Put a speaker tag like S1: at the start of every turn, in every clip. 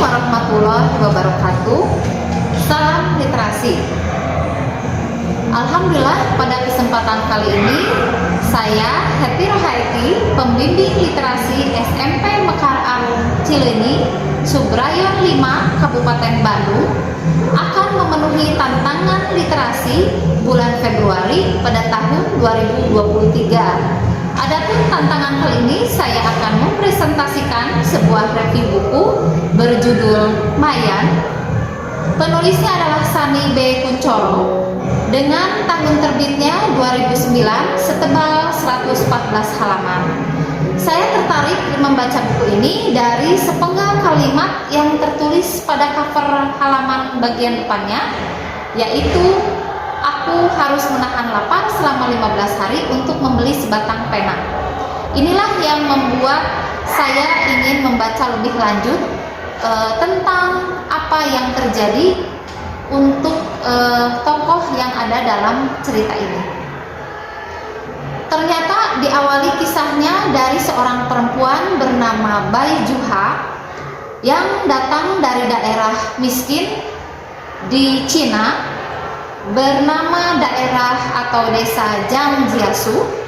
S1: warahmatullahi wabarakatuh. Salam literasi. Alhamdulillah, pada kesempatan kali ini saya Happy Rohaiti, pembimbing literasi SMP Mekar Arum Cileunyi, Subrayon 5, Kabupaten Bandung, akan memenuhi tantangan literasi bulan Februari pada tahun 2023. Adapun tantangan kali ini saya akan mempresentasikan sebuah review buku berjudul Mayan. Penulisnya adalah Sani B. Kuncoro dengan tahun terbitnya 2009, setebal 114 halaman. Saya tertarik membaca buku ini dari sepenggal kalimat yang tertulis pada cover halaman bagian depannya, yaitu aku harus menahan lapar selama 15 hari untuk membeli sebatang pena. Inilah yang membuat saya ingin membaca lebih lanjut tentang apa yang terjadi untuk tokoh yang ada dalam cerita ini. Ternyata diawali kisahnya dari seorang perempuan bernama Bai Juha yang datang dari daerah miskin di Cina bernama daerah atau desa Zhangjiasu.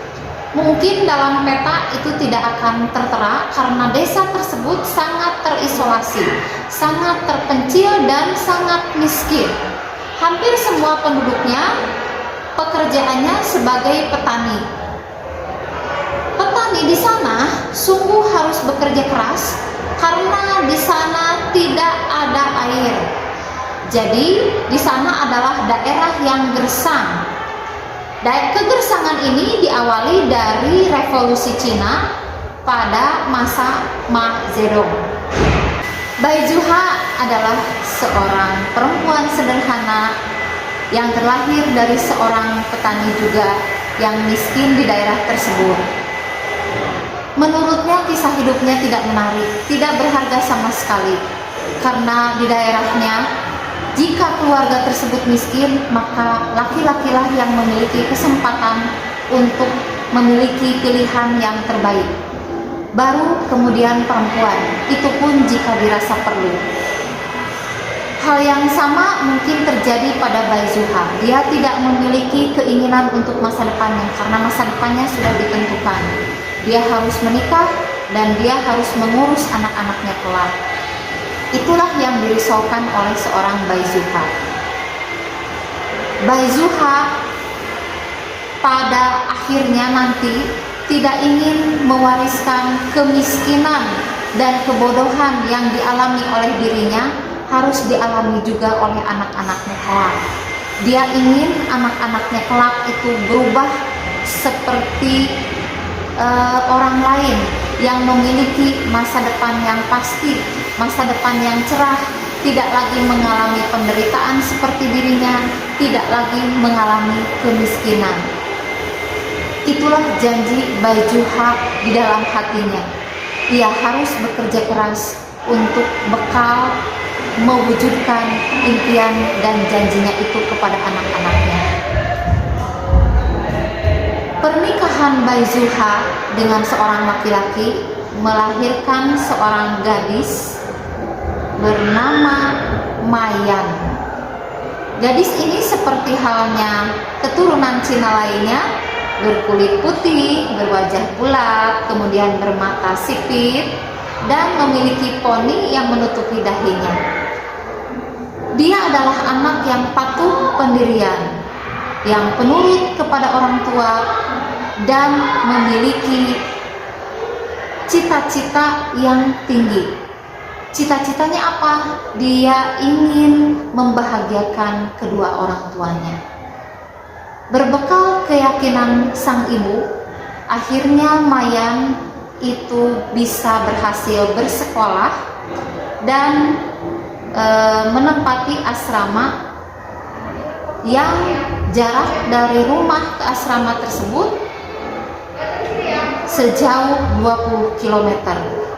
S1: Mungkin dalam peta itu tidak akan tertera karena desa tersebut sangat terisolasi, sangat terpencil dan sangat miskin. Hampir semua penduduknya pekerjaannya sebagai petani. Petani di sana sungguh harus bekerja keras karena di sana tidak ada air. Jadi di sana adalah daerah yang gersang. Kegersangan ini diawali dari revolusi Cina pada masa Ma Zedong. Bai Juha adalah seorang perempuan sederhana yang terlahir dari seorang petani juga yang miskin di daerah tersebut. Menurutnya kisah hidupnya tidak menarik, tidak berharga sama sekali, karena di daerahnya jika keluarga tersebut miskin, maka laki-lakilah yang memiliki kesempatan untuk memiliki pilihan yang terbaik. Baru kemudian perempuan, itu pun jika dirasa perlu. Hal yang sama mungkin terjadi pada Bai Juha. Dia tidak memiliki keinginan untuk masa depannya karena masa depannya sudah ditentukan. Dia harus menikah dan dia harus mengurus anak-anaknya kelak. Itulah yang dirisaukan oleh seorang Bai Juha. Bai Juha pada akhirnya nanti tidak ingin mewariskan kemiskinan dan kebodohan yang dialami oleh dirinya harus dialami juga oleh anak-anaknya kelak. Dia ingin anak-anaknya kelak itu berubah seperti orang lain yang memiliki masa depan yang pasti, masa depan yang cerah, tidak lagi mengalami penderitaan seperti dirinya, tidak lagi mengalami kemiskinan. Itulah janji Bai Juha di dalam hatinya. Ia harus bekerja keras untuk bekal mewujudkan impian dan janjinya itu kepada anak-anaknya. Pernikahan Bai Juha dengan seorang laki-laki melahirkan seorang gadis bernama Mayan. Gadis ini seperti halnya keturunan Cina lainnya, berkulit putih, berwajah bulat, kemudian bermata sipit, dan memiliki poni yang menutupi dahinya. Dia adalah anak yang patuh pendirian, yang penurut kepada orang tua, dan memiliki cita-cita yang tinggi. Cita-citanya apa? Dia ingin membahagiakan kedua orang tuanya. Berbekal keyakinan sang ibu, akhirnya Mayan itu bisa berhasil bersekolah dan menempati asrama yang jarak dari rumah ke asrama tersebut sejauh 20 km.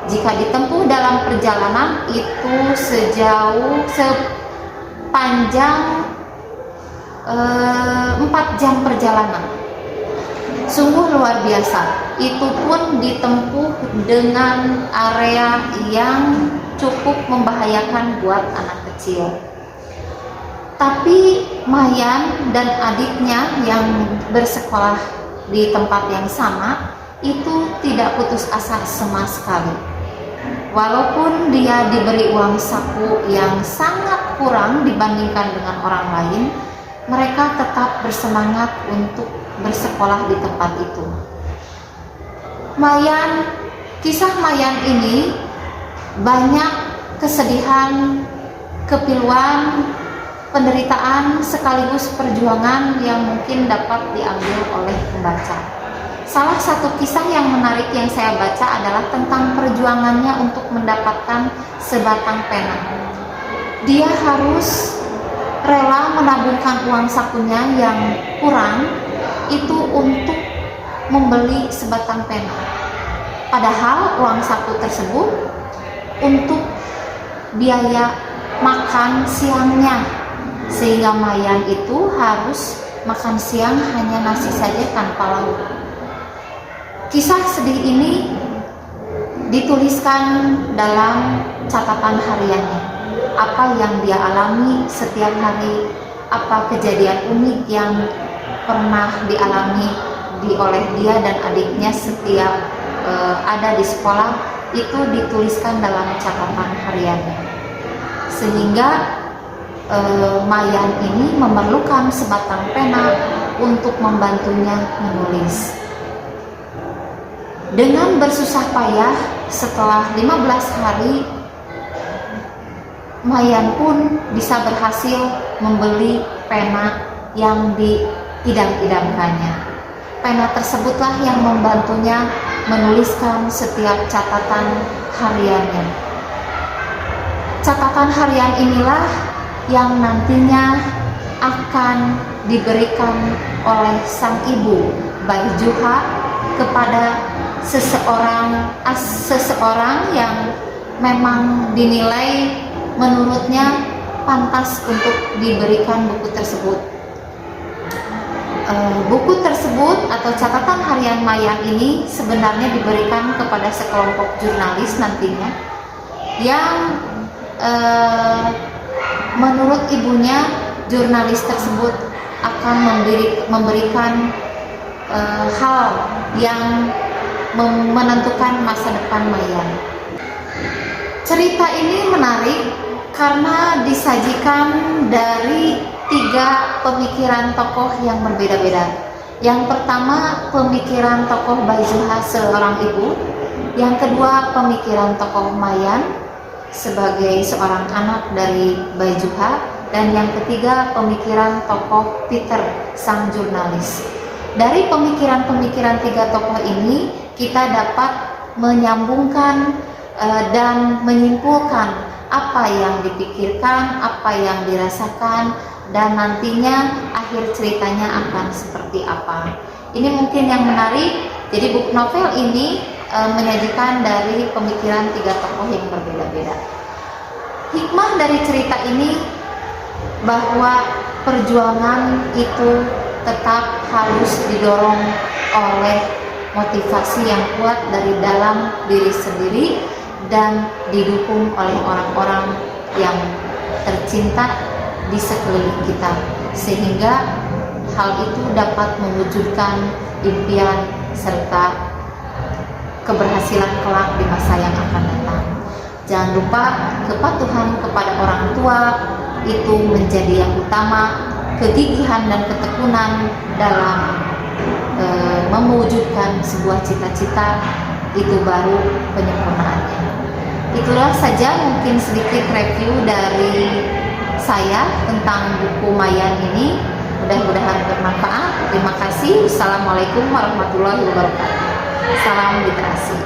S1: Jika ditempuh dalam perjalanan itu sepanjang 4 jam perjalanan. Sungguh luar biasa. Itu pun ditempuh dengan area yang cukup membahayakan buat anak kecil. Tapi Mayan dan adiknya yang bersekolah di tempat yang sama itu tidak putus asa sama sekali. Walaupun dia diberi uang saku yang sangat kurang dibandingkan dengan orang lain, mereka tetap bersemangat untuk bersekolah di tempat itu. Kisah Mayan ini banyak kesedihan, kepiluan, penderitaan sekaligus perjuangan yang mungkin dapat diambil oleh pembaca. Salah satu kisah yang menarik yang saya baca adalah tentang perjuangannya untuk mendapatkan sebatang pena. Dia harus rela menabungkan uang sakunya yang kurang itu untuk membeli sebatang pena. Padahal uang saku tersebut untuk biaya makan siangnya, sehingga Mayan itu harus makan siang hanya nasi saja tanpa lauk. Kisah sedih ini dituliskan dalam catatan hariannya. Apa yang dia alami setiap hari, apa kejadian unik yang pernah dialami oleh dia dan adiknya setiap ada di sekolah, itu dituliskan dalam catatan hariannya. Sehingga Mayan ini memerlukan sebatang pena untuk membantunya menulis. Dengan bersusah payah, setelah 15 hari, Mayan pun bisa berhasil membeli pena yang diidam-idamkannya. Pena tersebutlah yang membantunya menuliskan setiap catatan hariannya. Catatan harian inilah yang nantinya akan diberikan oleh sang ibu Baijuha kepada seseorang yang memang dinilai menurutnya pantas untuk diberikan buku tersebut. Buku tersebut atau catatan harian Mayan ini sebenarnya diberikan kepada sekelompok jurnalis nantinya yang menurut ibunya jurnalis tersebut akan memberikan hal yang menentukan masa depan Mayan. Cerita ini menarik karena disajikan dari 3 pemikiran tokoh yang berbeda-beda. Yang pertama, pemikiran tokoh Baijuha seorang ibu. Yang kedua, pemikiran tokoh Mayan sebagai seorang anak dari Baijuha. Dan yang ketiga, pemikiran tokoh Peter, sang jurnalis. Dari pemikiran-pemikiran 3 tokoh ini, kita dapat menyambungkan dan menyimpulkan apa yang dipikirkan, apa yang dirasakan, dan nantinya akhir ceritanya akan seperti apa. Ini mungkin yang menarik. Jadi buku novel ini menyajikan dari pemikiran 3 tokoh yang berbeda-beda. Hikmah dari cerita ini bahwa perjuangan itu tetap harus didorong oleh motivasi yang kuat dari dalam diri sendiri dan didukung oleh orang-orang yang tercinta di sekeliling kita, sehingga hal itu dapat mewujudkan impian serta keberhasilan kelak di masa yang akan datang. Jangan lupa kepatuhan kepada orang tua itu menjadi yang utama, kegigihan dan ketekunan dalam mewujudkan sebuah cita-cita itu baru penyempurnaannya. Itulah saja mungkin sedikit review dari saya tentang buku Mayan ini. Mudah-mudahan bermanfaat. Terima kasih. Wassalamualaikum warahmatullahi wabarakatuh. Salam literasi.